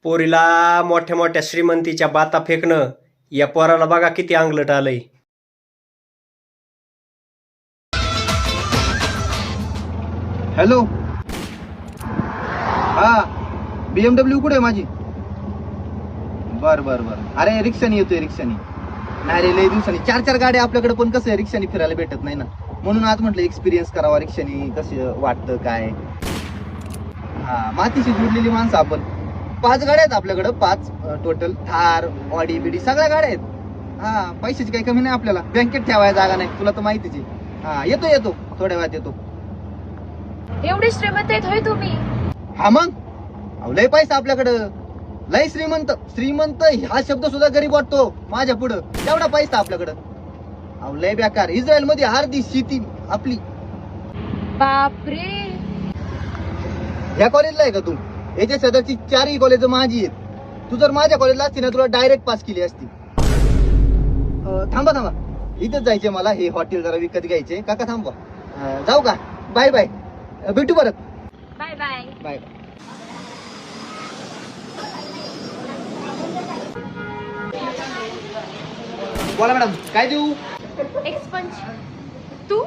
पोरीला मोठ्या मोठ्या श्रीमंतीच्या बाता फेकणं, या पोराला बघा किती अंगलट आलंय. हॅलो. हा, BMW कुठे आहे माझी? बर बर बर. अरे रिक्षाने येतोय, रिक्षाने. नाही रे, लय दिवसांनी 4-4 गाड्या आपल्याकडे, पण कसं आहे रिक्षाने फिरायला भेटत नाही ना, म्हणून आज म्हटलं एक्सपिरियन्स करावा रिक्षाने, कसं वाटतं काय. हा, मातीशी जुडलेली माणसं आपण. 5 गाड्या आहेत आपल्याकडं, 5 टोटल. थार, ऑडी बिडी सगळ्या गाड्या आहेत. हा, पैशाची काही कमी नाही आपल्याला, बँकेत ठेवायला जागा नाही, तुला तर माहितीच आहे. हा, येतो थोड्या वेळात येतो. एवढे श्रीमंत आहेत होय तुम्ही? हा मग, अहो लय पैसा आपल्याकडं, लय श्रीमंत. श्रीमंत हा शब्द सुद्धा गरीब वाटतो माझ्या पुढं, एवढा पैसा आपल्याकडं. अहो लय बेकार. इस्रायल मध्ये अर्धी शेती आपली. बापरे. ह्या कॉलेजला आहे का तू? याच्या शेजारची 4ही कॉलेज माझी आहेत. तू जर माझ्या कॉलेजला असती ना, तुला डायरेक्ट पास केली असती. थांबा, इथेच जायचे मला, हे हॉटेल जरा विकत घ्यायचे. काका थांबवा. जाऊ का? बाय बाय, भेटू परत. Bye bye. बाय. बोला मॅडम, काय देऊ? एक्सपंज. तू